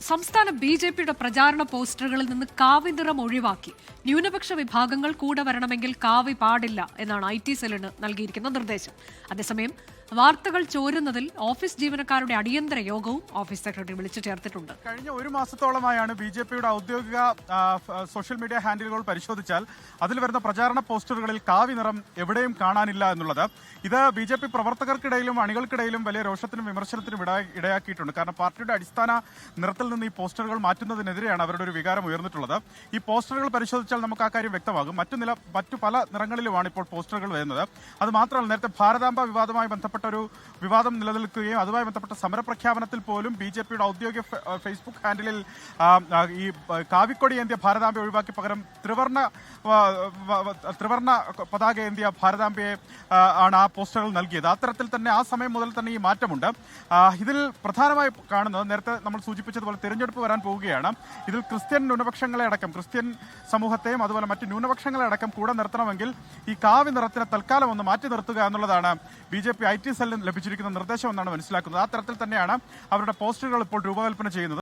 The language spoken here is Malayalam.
സംസ്ഥാന ബി.ജെ.പിയുടെ പ്രചാരണ പോസ്റ്ററുകളിൽ നിന്ന് കാവി നിറം ഒഴിവാക്കി. ന്യൂനപക്ഷ വിഭാഗങ്ങൾ കൂടെ വരണമെങ്കിൽ കാവി പാടില്ല എന്നാണ് IT സെല്ലിന് നൽകിയിരിക്കുന്ന നിർദ്ദേശം. അതേസമയം വാർത്തകൾ ചോരുന്നതിൽ ഓഫീസ് ജീവനക്കാരുടെ അടിയന്തര യോഗവും ഓഫീസ് സെക്രട്ടറി വിളിച്ചു ചേർത്തിട്ടുണ്ട്. കഴിഞ്ഞ ഒരു മാസത്തോളമായാണ് ബി.ജെ.പിയുടെ ഔദ്യോഗിക സോഷ്യൽ മീഡിയ ഹാൻഡിലുകൾ പരിശോധിച്ചാൽ അതിൽ വരുന്ന പ്രചാരണ പോസ്റ്ററുകളിൽ കാവി നിറം എവിടെയും കാണാനില്ല എന്നുള്ളത്. ഇത് ബി.ജെ.പി പ്രവർത്തകർക്കിടയിലും അണികൾക്കിടയിലും വലിയ രോഷത്തിനും വിമർശനത്തിനും ഇടയാക്കിയിട്ടുണ്ട്. കാരണം പാർട്ടിയുടെ അടിസ്ഥാന നിറത്തിൽ നിന്ന് ഈ പോസ്റ്ററുകൾ മാറ്റുന്നതിനെതിരെയാണ് അവരുടെ ഒരു വികാരം ഉയർന്നിട്ടുള്ളത്. ഈ പോസ്റ്ററുകൾ പരിശോധിച്ചാൽ നമുക്ക് ആ കാര്യം വ്യക്തമാകും. മറ്റു പല നിറങ്ങളിലുമാണ് ഇപ്പോൾ പോസ്റ്ററുകൾ വരുന്നത്. അത് മാത്രമല്ല, നേരത്തെ ഭാരതാംബ വിവാദവുമായി ബന്ധപ്പെട്ട ഒരു വിവാദം നിലനിൽക്കുകയും അതുമായി ബന്ധപ്പെട്ട സമരപ്രഖ്യാപനത്തിൽ പോലും ബി.ജെ.പിയുടെ ഔദ്യോഗിക ഫേസ്ബുക്ക് ഹാൻഡിലിൽ ഈ കാവിക്കൊടി ഏന്തിയ ഭാരതാംബയെ ഒഴിവാക്കി പകരം ത്രിവർണ്ണ പതാക ഏന്തിയ ഭാരതാംബയെ ആണ് ആ പോസ്റ്ററുകൾ നൽകിയത്. അത്തരത്തിൽ തന്നെ ആ സമയം മുതൽ തന്നെ ഈ മാറ്റമുണ്ട്. ഇതിൽ പ്രധാനമായി കാണുന്നത് നേരത്തെ നമ്മൾ സൂചിപ്പിച്ചതുപോലെ തിരഞ്ഞെടുപ്പ് വരാൻ പോവുകയാണ്. ഇതിൽ ക്രിസ്ത്യൻ ന്യൂനപക്ഷങ്ങളെ അടക്കം, ക്രിസ്ത്യൻ സമൂഹത്തെയും അതുപോലെ മറ്റ് ന്യൂനപക്ഷങ്ങളെ അടക്കം കൂടെ നിർത്തണമെങ്കിൽ ഈ കാവി നിറത്തിനെ തൽക്കാലം ഒന്ന് മാറ്റി നിർത്തുക എന്നുള്ളതാണ് ബി.ജെ.പി IT സെല്ലിന് ലഭിച്ചിരിക്കുന്ന നിർദ്ദേശം എന്നാണ് മനസ്സിലാക്കുന്നത്. ആ തരത്തിൽ തന്നെയാണ് അവരുടെ പോസ്റ്ററുകൾ ഇപ്പോൾ രൂപകൽപ്പന ചെയ്യുന്നത്.